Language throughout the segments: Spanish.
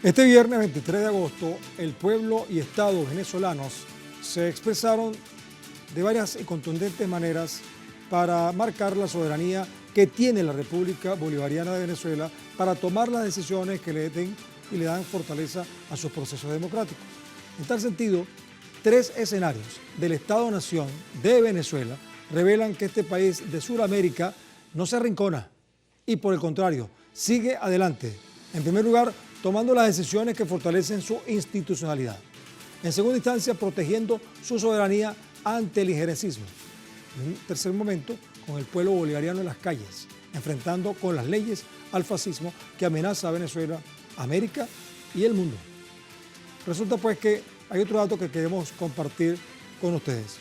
Este viernes 23 de agosto, el pueblo y Estado venezolanos se expresaron de varias y contundentes maneras para marcar la soberanía que tiene la República Bolivariana de Venezuela para tomar las decisiones que le den y le dan fortaleza a sus procesos democráticos. En tal sentido, 3 escenarios del Estado-Nación de Venezuela revelan que este país de Sudamérica no se arrincona y, por el contrario, sigue adelante. En primer lugar, tomando las decisiones que fortalecen su institucionalidad. En segunda instancia, protegiendo su soberanía ante el injerencismo. En un tercer momento, con el pueblo bolivariano en las calles, enfrentando con las leyes al fascismo que amenaza a Venezuela, América y el mundo. Resulta pues que hay otro dato que queremos compartir con ustedes.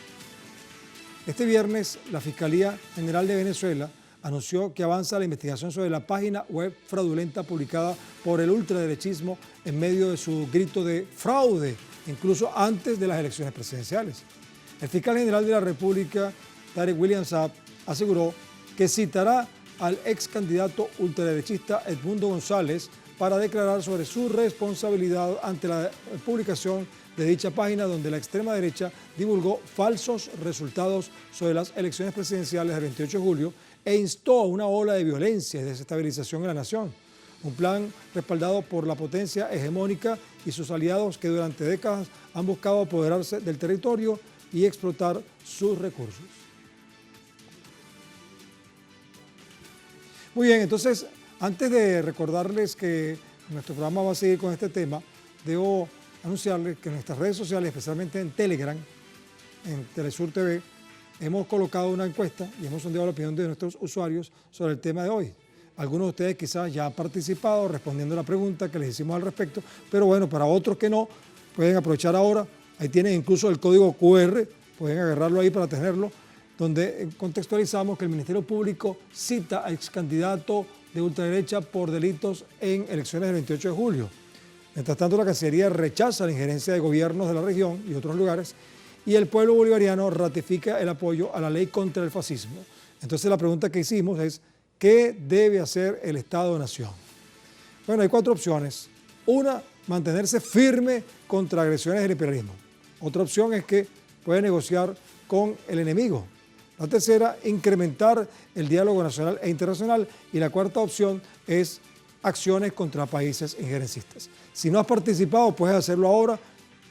Este viernes, la Fiscalía General de Venezuela anunció que avanza la investigación sobre la página web fraudulenta publicada por el ultraderechismo en medio de su grito de fraude, incluso antes de las elecciones presidenciales. El fiscal general de la República, Tarek William Saab, aseguró que citará al ex candidato ultraderechista Edmundo González para declarar sobre su responsabilidad ante la publicación de dicha página donde la extrema derecha divulgó falsos resultados sobre las elecciones presidenciales del 28 de julio e instó a una ola de violencia y desestabilización en la nación. Un plan respaldado por la potencia hegemónica y sus aliados que durante décadas han buscado apoderarse del territorio y explotar sus recursos. Muy bien, entonces, antes de recordarles que nuestro programa va a seguir con este tema, debo anunciarles que en nuestras redes sociales, especialmente en Telegram, en Telesur TV, hemos colocado una encuesta y hemos sondeado la opinión de nuestros usuarios sobre el tema de hoy. Algunos de ustedes quizás ya han participado respondiendo a la pregunta que les hicimos al respecto, pero bueno, para otros que no, pueden aprovechar ahora. Ahí tienen incluso el código QR, pueden agarrarlo ahí para tenerlo, donde contextualizamos que el Ministerio Público cita a ex candidato de ultraderecha por delitos en elecciones del 28 de julio. Mientras tanto, la Cancillería rechaza la injerencia de gobiernos de la región y otros lugares y el pueblo bolivariano ratifica el apoyo a la ley contra el fascismo. Entonces, la pregunta que hicimos es, ¿qué debe hacer el Estado-Nación? Bueno, hay 4 opciones. Una, mantenerse firme contra agresiones del imperialismo. Otra opción es que puede negociar con el enemigo. La tercera, incrementar el diálogo nacional e internacional. Y la cuarta opción es acciones contra países injerencistas. Si no has participado, puedes hacerlo ahora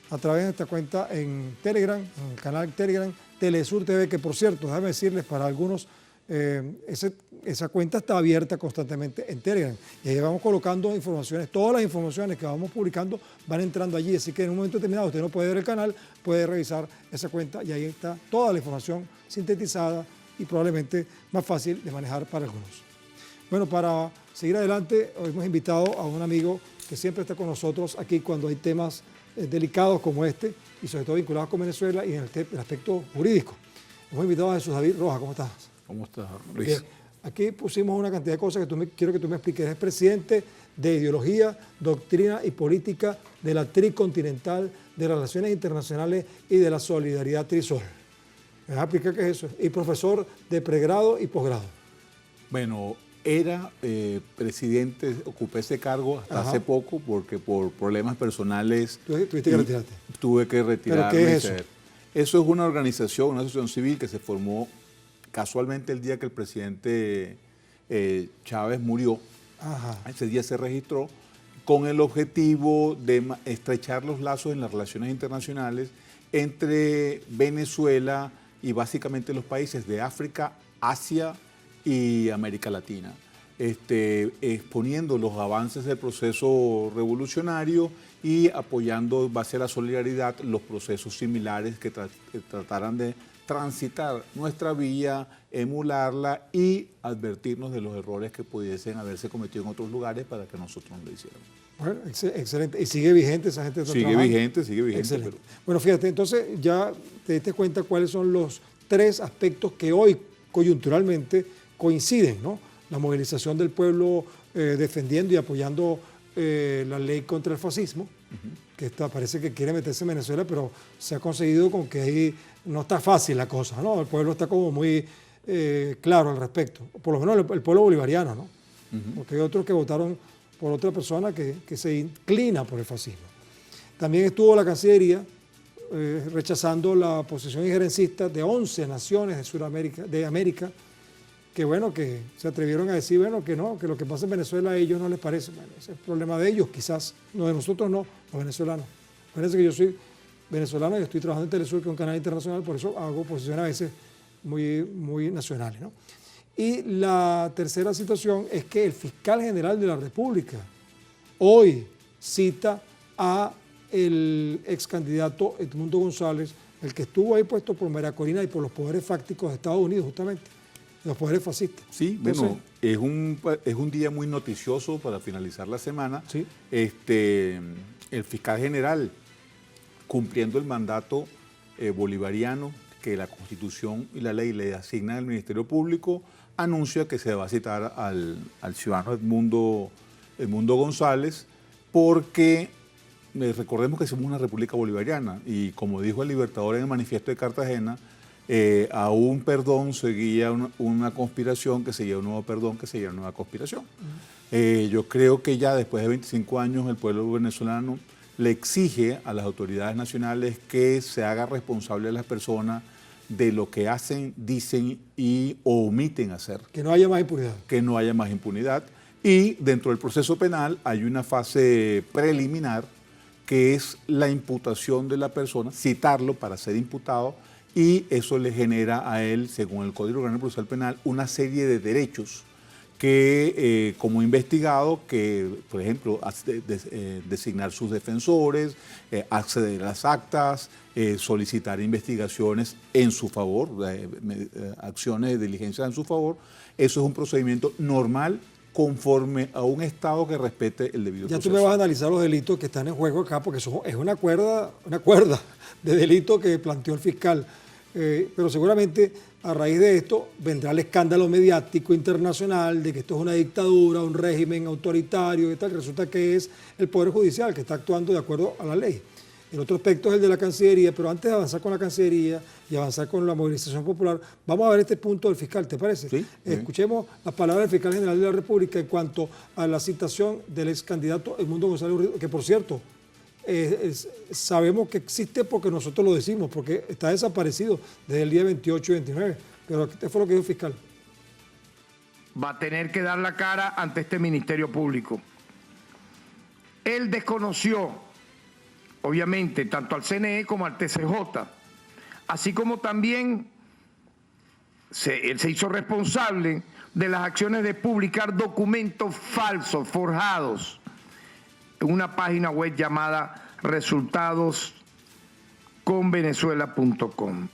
a través de esta cuenta en Telegram, en el canal Telegram, Telesur TV, que por cierto, déjame decirles para algunos, esa cuenta está abierta constantemente en Telegram. Y ahí vamos colocando informaciones, todas las informaciones que vamos publicando van entrando allí, así que en un momento determinado usted no puede ver el canal, puede revisar esa cuenta y ahí está toda la información sintetizada y probablemente más fácil de manejar para algunos. Bueno, para seguir adelante, hoy hemos invitado a un amigo que siempre está con nosotros aquí cuando hay temas delicados como este y sobre todo vinculados con Venezuela y en el aspecto jurídico. Hemos invitado a Jesús David Rojas. ¿Cómo estás? ¿Cómo estás, Luis? Bien. Aquí pusimos una cantidad de cosas que quiero que tú me expliques. Es presidente de Ideología, Doctrina y Política de la Tricontinental de Relaciones Internacionales y de la Solidaridad Trisol. ¿Me vas a explicar qué es eso? Y profesor de pregrado y posgrado. Bueno, era presidente, ocupé ese cargo hasta hace poco porque por problemas personales ¿Tuviste que retirarte? Tuve que retirarme. ¿Pero qué es eso? Eso es una organización, una asociación civil que se formó casualmente el día que el presidente Chávez murió. Ese día se registró con el objetivo de estrechar los lazos en las relaciones internacionales entre Venezuela y básicamente los países de África, Asia y América Latina, exponiendo los avances del proceso revolucionario y apoyando en base a la solidaridad los procesos similares que trataran de transitar nuestra vía, emularla y advertirnos de los errores que pudiesen haberse cometido en otros lugares para que nosotros no lo hiciéramos. Bueno, excelente. ¿Y sigue vigente esa gente? Sigue vigente. Excelente. Pero... Bueno, fíjate, entonces ya te diste cuenta cuáles son los 3 aspectos que hoy coyunturalmente coinciden, ¿no? La movilización del pueblo defendiendo y apoyando la ley contra el fascismo, que parece que quiere meterse en Venezuela, pero se ha conseguido con que ahí no está fácil la cosa, ¿no? El pueblo está como muy claro al respecto, por lo menos el pueblo bolivariano, ¿no? Porque hay otros que votaron por otra persona que se inclina por el fascismo. También estuvo la Cancillería rechazando la posición injerencista de 11 naciones de Sudamérica, de América, que bueno, que se atrevieron a decir, bueno, que no, que lo que pasa en Venezuela a ellos no les parece. Bueno, ese es el problema de ellos, quizás, no de nosotros, no, los venezolanos. Acuérdense que yo soy venezolano y estoy trabajando en Telesur, que es un canal internacional, por eso hago posiciones a veces muy nacionales, ¿no? Y la tercera situación es que el fiscal general de la República hoy cita a el ex candidato Edmundo González, el que estuvo ahí puesto por María Corina y por los poderes fácticos de Estados Unidos, justamente, los poderes fascistas. Sí, entonces, bueno, es un día muy noticioso para finalizar la semana. Sí. El fiscal general, cumpliendo el mandato bolivariano que la Constitución y la ley le asignan al Ministerio Público, anuncia que se va a citar al ciudadano Edmundo González, porque recordemos que somos una república bolivariana y, como dijo el Libertador en el Manifiesto de Cartagena, a un perdón seguía una conspiración, que seguía un nuevo perdón, que seguía una nueva conspiración. Yo creo que ya después de 25 años el pueblo venezolano le exige a las autoridades nacionales que se haga responsable a las personas de lo que hacen, dicen y omiten hacer. Que no haya más impunidad. Que no haya más impunidad. Y dentro del proceso penal hay una fase preliminar que es la imputación de la persona, citarlo para ser imputado, y eso le genera a él, según el Código Orgánico Procesal Penal, una serie de derechos que, como investigado, que, por ejemplo, designar sus defensores, acceder a las actas, solicitar investigaciones en su favor, acciones de diligencia en su favor. Eso es un procedimiento normal conforme a un Estado que respete el debido proceso. Ya tú me vas a analizar los delitos que están en juego acá, porque eso es una cuerda de delitos que planteó el fiscal. Pero seguramente a raíz de esto vendrá el escándalo mediático internacional de que esto es una dictadura, un régimen autoritario y tal, que resulta que es el Poder Judicial que está actuando de acuerdo a la ley. El otro aspecto es el de la Cancillería, pero antes de avanzar con la Cancillería y avanzar con la movilización popular, vamos a ver este punto del fiscal, ¿te parece? Sí. Escuchemos las palabras del fiscal general de la República en cuanto a la citación del ex candidato Edmundo González Urdijo, que por cierto, sabemos que existe porque nosotros lo decimos, porque está desaparecido desde el día 28 y 29, pero este fue lo que dijo el fiscal. Va a tener que dar la cara ante este Ministerio Público. Él desconoció, obviamente, tanto al CNE como al TCJ, así como también él se hizo responsable de las acciones de publicar documentos falsos, forjados, en una página web llamada resultadosconvenezuela.com.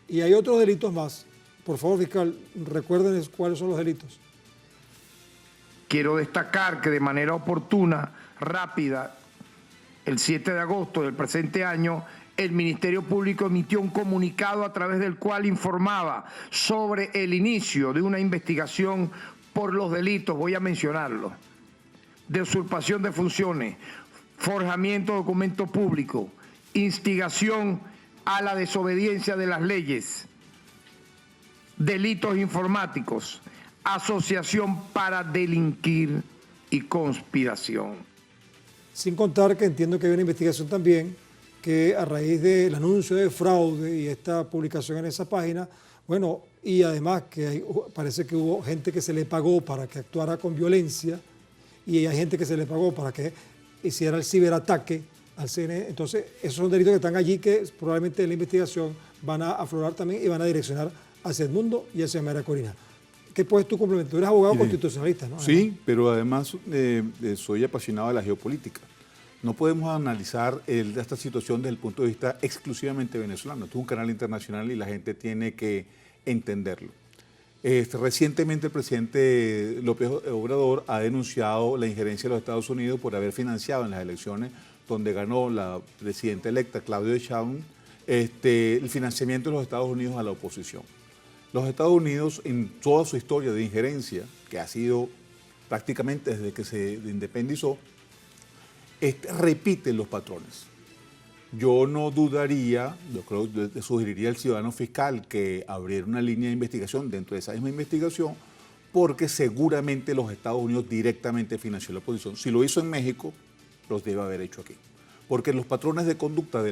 Y hay otros delitos más. Por favor, fiscal, recuerden cuáles son los delitos. Quiero destacar que de manera oportuna, rápida, el 7 de agosto del presente año, el Ministerio Público emitió un comunicado a través del cual informaba sobre el inicio de una investigación por los delitos, voy a mencionarlos, de usurpación de funciones, forjamiento de documento público, instigación a la desobediencia de las leyes, delitos informáticos, asociación para delinquir y conspiración. Sin contar que entiendo que hay una investigación también que a raíz del anuncio de fraude y esta publicación en esa página, bueno, y además que parece que hubo gente que se le pagó para que actuara con violencia y hay gente que se le pagó para que hiciera el ciberataque al CNE. Entonces, esos son delitos que están allí que probablemente en la investigación van a aflorar también y van a direccionar hacia Edmundo y hacia María Corina. ¿Qué puedes tú complementar? Tú eres abogado constitucionalista, ¿no? Sí, pero además soy apasionado de la geopolítica. No podemos analizar esta situación desde el punto de vista exclusivamente venezolano. Esto es un canal internacional y la gente tiene que entenderlo. Recientemente el presidente López Obrador ha denunciado la injerencia de los Estados Unidos por haber financiado en las elecciones donde ganó la presidenta electa Claudia Sheinbaum el financiamiento de los Estados Unidos a la oposición. Los Estados Unidos, en toda su historia de injerencia, que ha sido prácticamente desde que se independizó, repite los patrones. Yo no dudaría, yo creo que sugeriría al ciudadano fiscal que abriera una línea de investigación dentro de esa misma investigación porque seguramente los Estados Unidos directamente financió la oposición. Si lo hizo en México, los debe haber hecho aquí. Porque los patrones de conducta de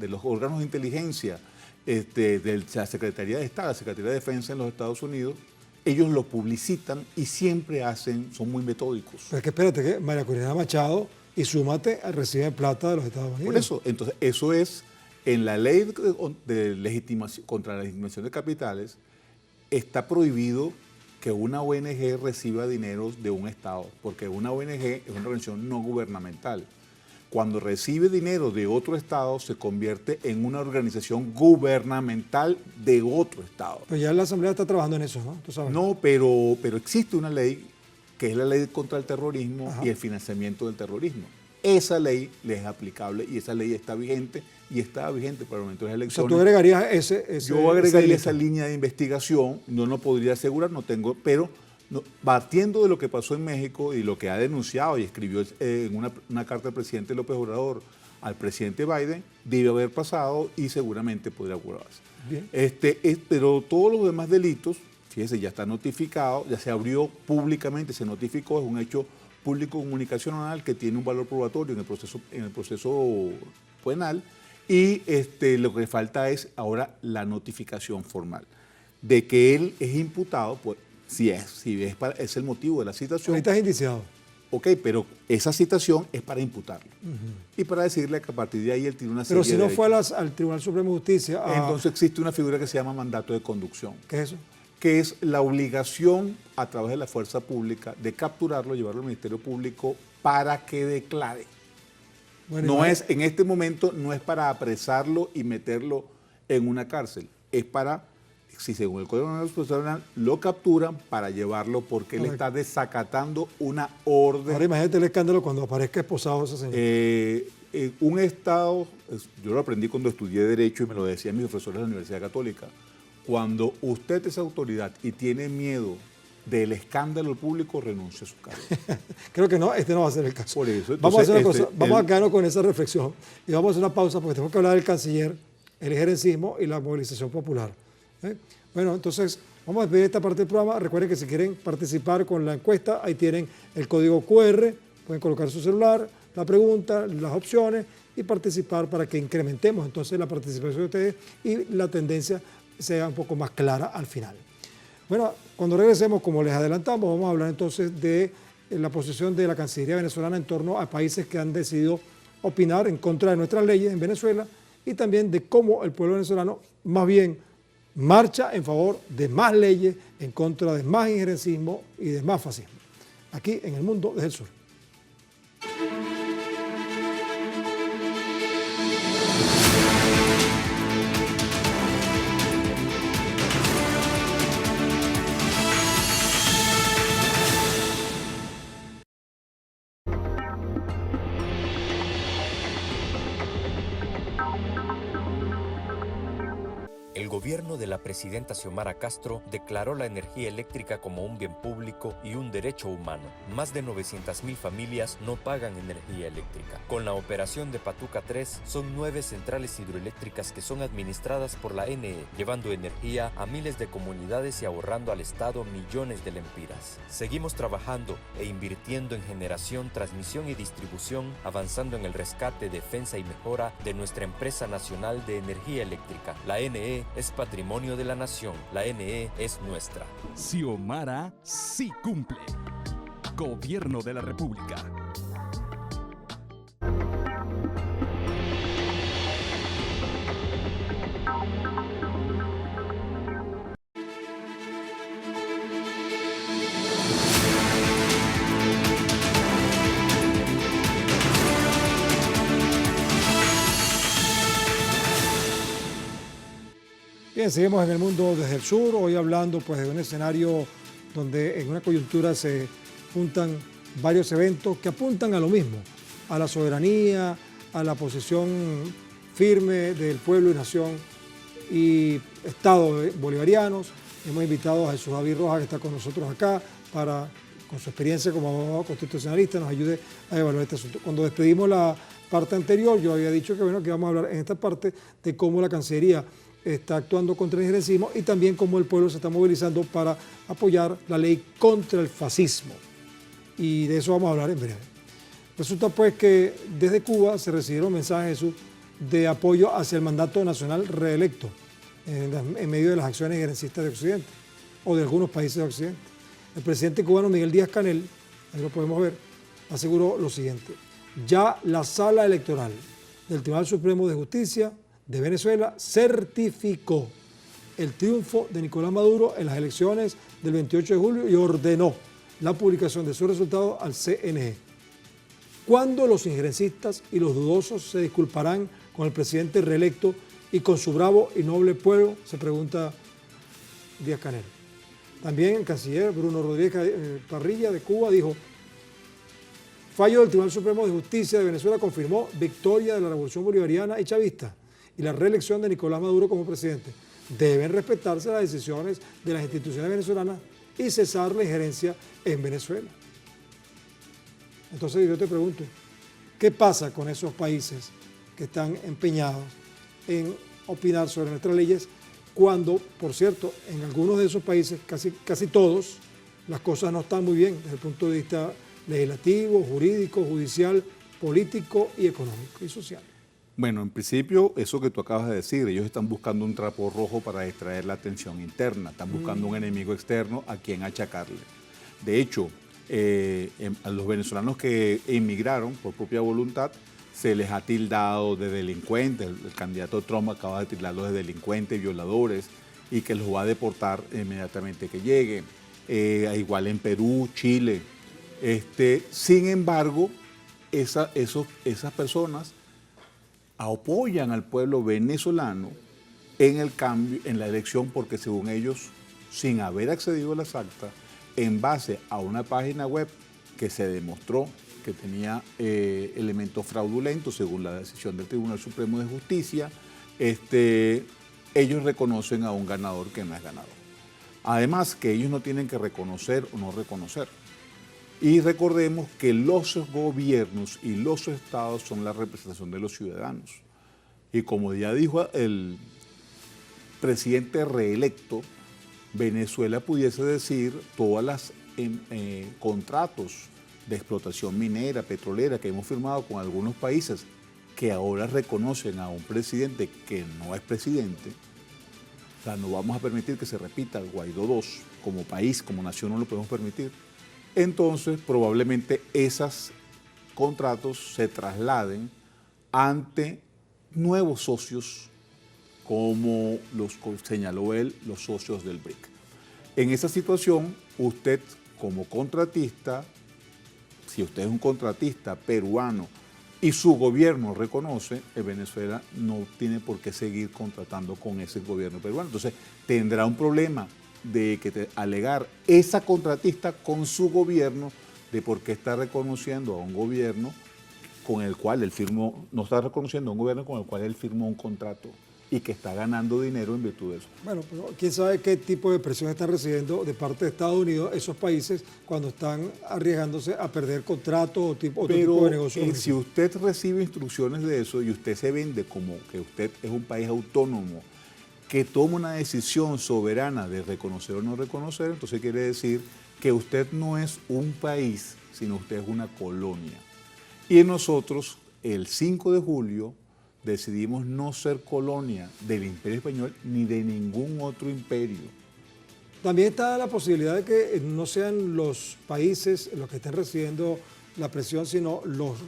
los órganos de inteligencia, de la Secretaría de Estado, la Secretaría de Defensa en los Estados Unidos, ellos lo publicitan y siempre son muy metódicos. Pero es que espérate, que María Corina Machado y Súmate reciben plata de los Estados Unidos. Por eso, entonces, eso es, en la ley de legitimación, contra la legitimación de capitales, está prohibido que una ONG reciba dinero de un Estado, porque una ONG es una organización no gubernamental. Cuando recibe dinero de otro Estado, se convierte en una organización gubernamental de otro Estado. Pero ya la Asamblea está trabajando en eso, ¿no? ¿Tú sabes? No, pero existe una ley, que es la ley contra el terrorismo. Ajá. Y el financiamiento del terrorismo. Esa ley le es aplicable y esa ley está vigente y estaba vigente para el momento de las elecciones. O sea, tú agregarías ese Yo agregaría esa línea de investigación, no lo podría asegurar, no tengo, pero partiendo de lo que pasó en México y lo que ha denunciado y escribió en una carta del presidente López Obrador al presidente Biden, debe haber pasado y seguramente podría ocurrirse. Bien. Pero todos los demás delitos, fíjese, ya está notificado, ya se abrió públicamente, se notificó, es un hecho público comunicacional que tiene un valor probatorio en el proceso penal y lo que falta es ahora la notificación formal de que él es imputado, pues si es el motivo de la citación. Ahorita es indiciado. Ok, pero esa citación es para imputarlo y para decirle que a partir de ahí él tiene una serie de derechos. Pero si no fue al Tribunal Supremo de Justicia... Entonces existe una figura que se llama mandato de conducción. ¿Qué es eso? Que es la obligación a través de la fuerza pública de capturarlo, llevarlo al Ministerio Público para que declare. Bueno, en este momento no es para apresarlo y meterlo en una cárcel, es para, si según el Código Penal lo capturan para llevarlo porque él está desacatando una orden. Ahora imagínate el escándalo cuando aparezca esposado ese señor. Un Estado, yo lo aprendí cuando estudié Derecho y me lo decían mis profesores de la Universidad Católica, cuando usted es autoridad y tiene miedo del escándalo público, renuncia a su cargo. Creo que no, no va a ser el caso. Por eso, entonces, vamos a hacer una cosa, vamos a quedarnos con esa reflexión y vamos a hacer una pausa porque tenemos que hablar del canciller, el gerencismo y la movilización popular. Bueno, entonces vamos a despedir esta parte del programa. Recuerden que si quieren participar con la encuesta, ahí tienen el código QR, pueden colocar su celular, la pregunta, las opciones y participar para que incrementemos entonces la participación de ustedes y la tendencia sea un poco más clara al final. Bueno, cuando regresemos, como les adelantamos, vamos a hablar entonces de la posición de la Cancillería venezolana en torno a países que han decidido opinar en contra de nuestras leyes en Venezuela y también de cómo el pueblo venezolano más bien marcha en favor de más leyes, en contra de más injerencismo y de más fascismo. Aquí en El Mundo desde el Sur. El gobierno de la presidenta Xiomara Castro declaró la energía eléctrica como un bien público y un derecho humano. Más de 900,000 familias no pagan energía eléctrica. Con la operación de Patuca 3, son 9 centrales hidroeléctricas que son administradas por la NE, llevando energía a miles de comunidades y ahorrando al Estado millones de lempiras. Seguimos trabajando e invirtiendo en generación, transmisión y distribución, avanzando en el rescate, defensa y mejora de nuestra empresa nacional de energía eléctrica. La NE es patrimonio de la nación. La NE es nuestra. Xiomara sí cumple. Gobierno de la República. Bien, seguimos en El Mundo desde el Sur, hoy hablando pues de un escenario donde en una coyuntura se juntan varios eventos que apuntan a lo mismo, a la soberanía, a la posición firme del pueblo y nación y Estado bolivarianos. Hemos invitado a Jesús David Rojas, que está con nosotros acá, para, con su experiencia como abogado constitucionalista, nos ayude a evaluar este asunto. Cuando despedimos la parte anterior, yo había dicho que, bueno, que vamos a hablar en esta parte de cómo la Cancillería está actuando contra el injerencismo y también cómo el pueblo se está movilizando para apoyar la ley contra el fascismo. Y de eso vamos a hablar en breve. Resulta pues que desde Cuba se recibieron mensajes, Jesús, de apoyo hacia el mandato nacional reelecto en medio de las acciones injerencistas de Occidente o de algunos países de Occidente. El presidente cubano Miguel Díaz-Canel, ahí lo podemos ver, aseguró lo siguiente: ya la Sala Electoral del Tribunal Supremo de Justicia de Venezuela certificó el triunfo de Nicolás Maduro en las elecciones del 28 de julio y ordenó la publicación de sus resultados al CNE. ¿Cuándo los injerencistas y los dudosos se disculparán con el presidente reelecto y con su bravo y noble pueblo?, se pregunta Díaz-Canel. También el canciller Bruno Rodríguez Parrilla de Cuba dijo: fallo del Tribunal Supremo de Justicia de Venezuela confirmó victoria de la Revolución Bolivariana y chavista y la reelección de Nicolás Maduro como presidente. Deben respetarse las decisiones de las instituciones venezolanas y cesar la injerencia en Venezuela. Entonces yo te pregunto, ¿qué pasa con esos países que están empeñados en opinar sobre nuestras leyes cuando, por cierto, en algunos de esos países, casi todos, las cosas no están muy bien desde el punto de vista legislativo, jurídico, judicial, político y económico y social? Bueno, en principio, eso que tú acabas de decir, ellos están buscando un trapo rojo para distraer la atención interna, están buscando un enemigo externo a quien achacarle. De hecho, a los venezolanos que emigraron por propia voluntad, se les ha tildado de delincuentes. El candidato Trump acaba de tildarlos de delincuentes, violadores, y que los va a deportar inmediatamente que llegue. Igual en Perú, Chile. Sin embargo, esas personas apoyan al pueblo venezolano en el cambio, en la elección, porque según ellos, sin haber accedido a las actas, en base a una página web que se demostró que tenía elementos fraudulentos según la decisión del Tribunal Supremo de Justicia, ellos reconocen a un ganador que no es ganador. Además que ellos no tienen que reconocer o no reconocer. Y recordemos que los gobiernos y los estados son la representación de los ciudadanos. Y como ya dijo el presidente reelecto, Venezuela pudiese decir todas las contratos de explotación minera, petrolera que hemos firmado con algunos países que ahora reconocen a un presidente que no es presidente. O sea, no vamos a permitir que se repita el Guaidó II. Como país, como nación, no lo podemos permitir. Entonces, probablemente esos contratos se trasladen ante nuevos socios, como los señaló él, los socios del BRIC. En esa situación, usted como contratista, si usted es un contratista peruano y su gobierno reconoce, Venezuela no tiene por qué seguir contratando con ese gobierno peruano. Entonces, tendrá un problema de alegar esa contratista con su gobierno de por qué está reconociendo a un gobierno con el cual él firmó, no está reconociendo a un gobierno con el cual él firmó un contrato y que está ganando dinero en virtud de eso. Bueno, pero quién sabe qué tipo de presión están recibiendo de parte de Estados Unidos esos países cuando están arriesgándose a perder contratos o otro tipo de negocios. Si usted recibe instrucciones de eso y usted se vende como que usted es un país autónomo que toma una decisión soberana de reconocer o no reconocer, entonces quiere decir que usted no es un país, sino usted es una colonia. Y nosotros, el 5 de julio, decidimos no ser colonia del Imperio Español ni de ningún otro imperio. También está la posibilidad de que no sean los países los que estén recibiendo la presión, sino los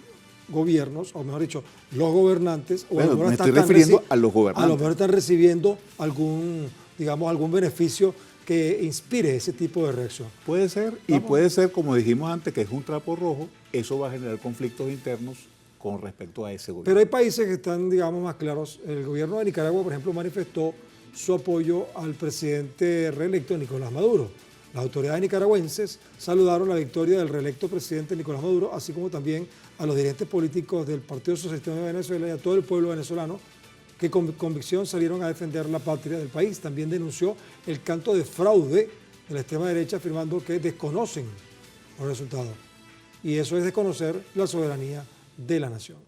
gobiernos, o mejor dicho, los gobernantes. Bueno, me estoy refiriendo a los gobernantes. A lo mejor están recibiendo algún beneficio que inspire ese tipo de reacción. Puede ser, y puede ser, como dijimos antes, que es un trapo rojo, eso va a generar conflictos internos con respecto a ese gobierno. Pero hay países que están, digamos, más claros. El gobierno de Nicaragua, por ejemplo, manifestó su apoyo al presidente reelecto Nicolás Maduro. Las autoridades nicaragüenses saludaron la victoria del reelecto presidente Nicolás Maduro, así como también a los dirigentes políticos del Partido Socialista de Venezuela y a todo el pueblo venezolano que con convicción salieron a defender la patria del país. También denunció el canto de fraude de la extrema derecha, afirmando que desconocen los resultados. Y eso es desconocer la soberanía de la nación.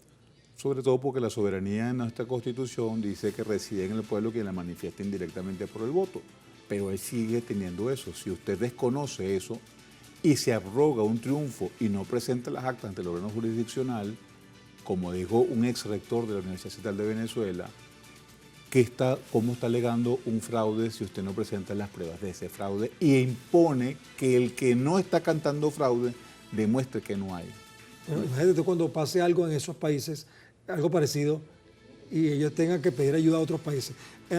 sobre todo porque la soberanía en nuestra Constitución dice que reside en el pueblo quien la manifiesta indirectamente por el voto, pero él sigue teniendo eso. Si usted desconoce eso y se arroga un triunfo y no presenta las actas ante el órgano jurisdiccional, como dijo un ex rector de la Universidad Central de Venezuela, ¿cómo está alegando un fraude si usted no presenta las pruebas de ese fraude y impone que el que no está cantando fraude demuestre que no hay? Bueno, imagínate cuando pase algo en esos países, algo parecido, y ellos tengan que pedir ayuda a otros países.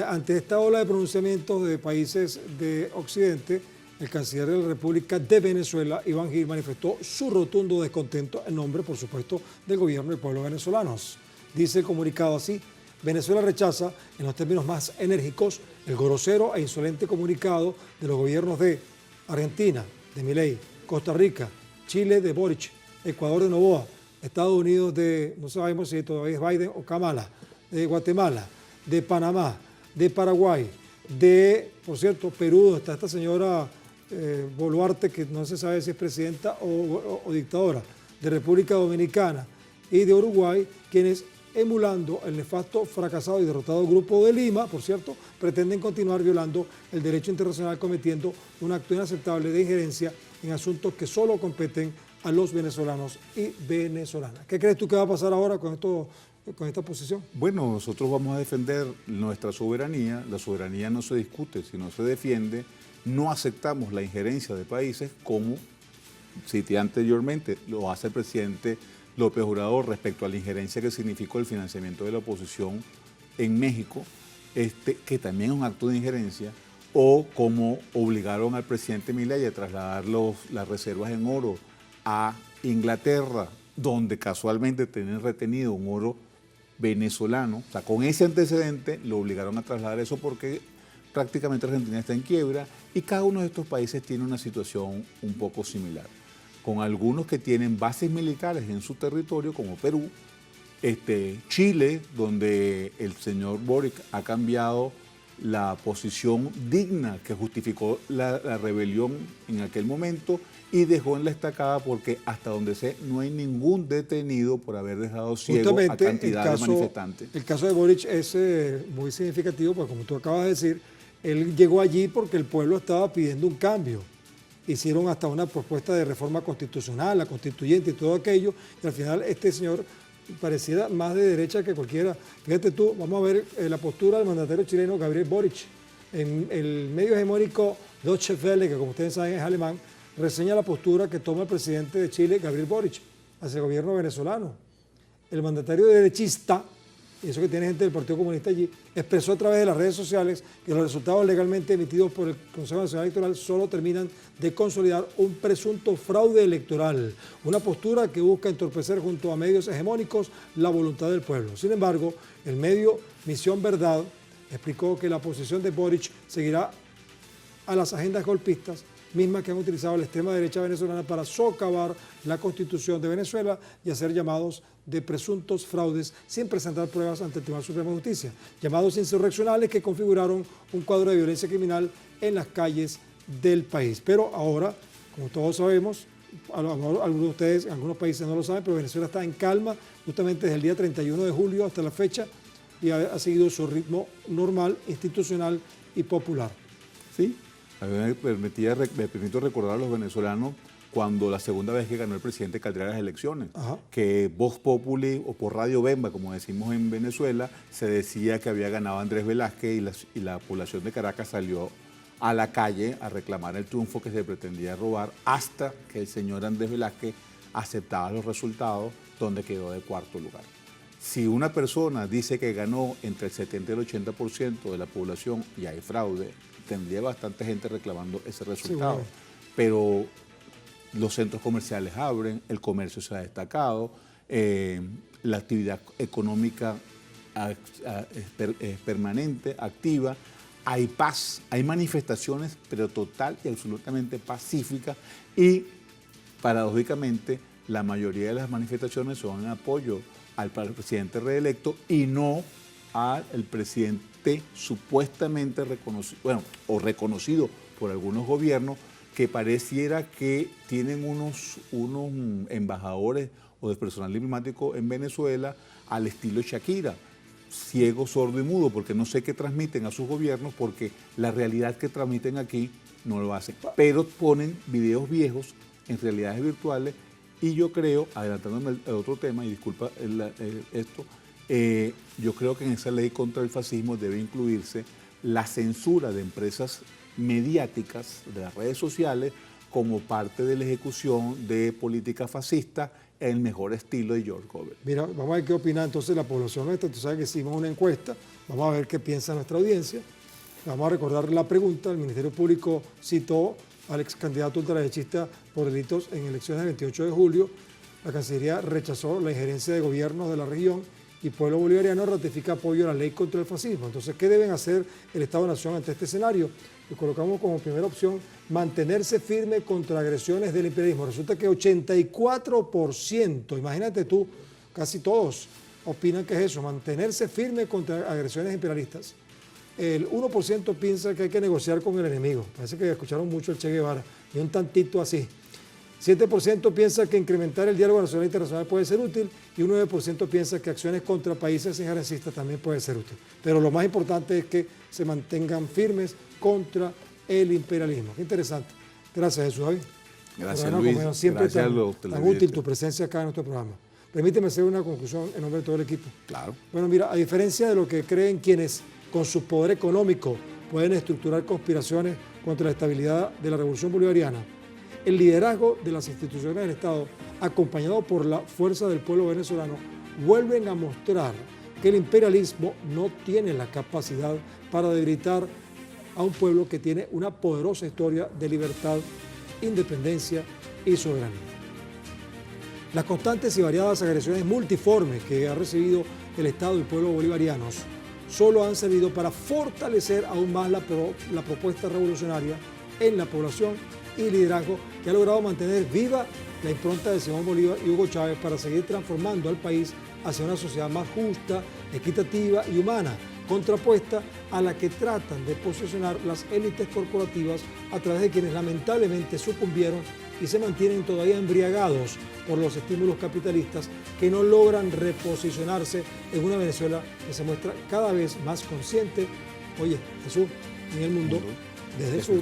Ante esta ola de pronunciamientos de países de Occidente, el canciller de la República de Venezuela, Iván Gil, manifestó su rotundo descontento en nombre, por supuesto, del gobierno y pueblo venezolanos. Dice el comunicado así: Venezuela rechaza, en los términos más enérgicos, el grosero e insolente comunicado de los gobiernos de Argentina, de Milei, Costa Rica, Chile, de Boric, Ecuador de Noboa, Estados Unidos de, no sabemos si todavía es Biden o Kamala, de Guatemala, de Panamá, de Paraguay, de, por cierto, Perú, donde está esta señora Boluarte, que no se sabe si es presidenta o dictadora, de República Dominicana y de Uruguay, quienes, emulando el nefasto, fracasado y derrotado Grupo de Lima, por cierto, pretenden continuar violando el derecho internacional, cometiendo un acto inaceptable de injerencia en asuntos que solo competen a los venezolanos y venezolanas. ¿Qué crees tú que va a pasar ahora con esta posición? Bueno, nosotros vamos a defender nuestra soberanía. La soberanía no se discute, sino se defiende. No aceptamos la injerencia de países como cité anteriormente, lo hace el presidente López Obrador respecto a la injerencia que significó el financiamiento de la oposición en México, que también es un acto de injerencia, o como obligaron al presidente Milei a trasladar las reservas en oro a Inglaterra, donde casualmente tienen retenido un oro venezolano. O sea, con ese antecedente lo obligaron a trasladar eso porque prácticamente Argentina está en quiebra y cada uno de estos países tiene una situación un poco similar, con algunos que tienen bases militares en su territorio, como Perú, Chile, donde el señor Boric ha cambiado la posición digna que justificó la rebelión en aquel momento y dejó en la estacada porque hasta donde sé no hay ningún detenido por haber dejado ciego a cantidad de manifestantes. El caso de Boric es muy significativo porque, como tú acabas de decir, él llegó allí porque el pueblo estaba pidiendo un cambio. Hicieron hasta una propuesta de reforma constitucional, la constituyente y todo aquello, y al final este señor pareciera más de derecha que cualquiera. Fíjate tú, vamos a ver la postura del mandatario chileno Gabriel Boric. En el medio hegemónico Deutsche Welle, que como ustedes saben es alemán, reseña la postura que toma el presidente de Chile, Gabriel Boric, hacia el gobierno venezolano. El mandatario derechista, y eso que tiene gente del Partido Comunista allí, expresó a través de las redes sociales que los resultados legalmente emitidos por el Consejo Nacional Electoral solo terminan de consolidar un presunto fraude electoral, una postura que busca entorpecer junto a medios hegemónicos la voluntad del pueblo. Sin embargo, el medio Misión Verdad explicó que la posición de Boric seguirá a las agendas golpistas, mismas que han utilizado la extrema derecha venezolana para socavar la Constitución de Venezuela y hacer llamados de presuntos fraudes sin presentar pruebas ante el Tribunal Supremo de Justicia, llamados insurreccionales que configuraron un cuadro de violencia criminal en las calles del país. Pero ahora, como todos sabemos, algunos de ustedes, algunos países no lo saben, pero Venezuela está en calma justamente desde el día 31 de julio hasta la fecha y ha seguido su ritmo normal, institucional y popular. Sí. Me permito recordar a los venezolanos cuando la segunda vez que ganó el presidente Caldera las elecciones, que Vox Populi o por Radio Bemba, como decimos en Venezuela, se decía que había ganado Andrés Velázquez y la población de Caracas salió a la calle a reclamar el triunfo que se pretendía robar hasta que el señor Andrés Velázquez aceptaba los resultados donde quedó de cuarto lugar. Si una persona dice que ganó entre el 70 y el 80% de la población y hay fraude, tendría bastante gente reclamando ese resultado. Sí, bueno. Pero los centros comerciales abren, el comercio se ha destacado, la actividad económica es permanente, activa, hay paz, hay manifestaciones, pero total y absolutamente pacíficas y, paradójicamente, la mayoría de las manifestaciones son en apoyo al presidente reelecto y no al presidente supuestamente reconocido, bueno, o reconocido por algunos gobiernos que pareciera que tienen unos embajadores o del personal diplomático en Venezuela al estilo Shakira, ciego, sordo y mudo, porque no sé qué transmiten a sus gobiernos, porque la realidad que transmiten aquí no lo hacen. Pero ponen videos viejos en realidades virtuales y yo creo, adelantándome el otro tema, y disculpa esto, yo creo que en esa ley contra el fascismo debe incluirse la censura de empresas mediáticas de las redes sociales como parte de la ejecución de política fascista en el mejor estilo de George Orwell. Mira, vamos a ver qué opina entonces la población nuestra. Tú sabes que hicimos una encuesta, vamos a ver qué piensa nuestra audiencia. Vamos a recordar la pregunta. El Ministerio Público citó al ex candidato ultraderechista por delitos en elecciones del 28 de julio. La Cancillería rechazó la injerencia de gobiernos de la región y Pueblo Bolivariano ratifica apoyo a la ley contra el fascismo. Entonces, ¿qué deben hacer el Estado-Nación ante este escenario? Lo colocamos como primera opción, mantenerse firme contra agresiones del imperialismo. Resulta que 84%, imagínate tú, casi todos opinan que es eso, mantenerse firme contra agresiones imperialistas. El 1% piensa que hay que negociar con el enemigo. Parece que escucharon mucho el Che Guevara, y un tantito así. 7% piensa que incrementar el diálogo nacional e internacional puede ser útil y un 9% piensa que acciones contra países injerencistas también puede ser útil. Pero lo más importante es que se mantengan firmes contra el imperialismo. Qué interesante. Gracias, Jesús David. Gracias, Luis. Como siempre, gracias tan útil tu presencia acá en nuestro programa. Permíteme hacer una conclusión en nombre de todo el equipo. Claro. Bueno, mira, a diferencia de lo que creen quienes con su poder económico pueden estructurar conspiraciones contra la estabilidad de la revolución bolivariana, el liderazgo de las instituciones del Estado, acompañado por la fuerza del pueblo venezolano, vuelven a mostrar que el imperialismo no tiene la capacidad para debilitar a un pueblo que tiene una poderosa historia de libertad, independencia y soberanía. Las constantes y variadas agresiones multiformes que ha recibido el Estado y el pueblo bolivarianos solo han servido para fortalecer aún más la propuesta revolucionaria en la población y liderazgo que ha logrado mantener viva la impronta de Simón Bolívar y Hugo Chávez para seguir transformando al país hacia una sociedad más justa, equitativa y humana, contrapuesta a la que tratan de posicionar las élites corporativas a través de quienes lamentablemente sucumbieron y se mantienen todavía embriagados por los estímulos capitalistas que no logran reposicionarse en una Venezuela que se muestra cada vez más consciente, oye, Jesús, en el mundo desde el sur.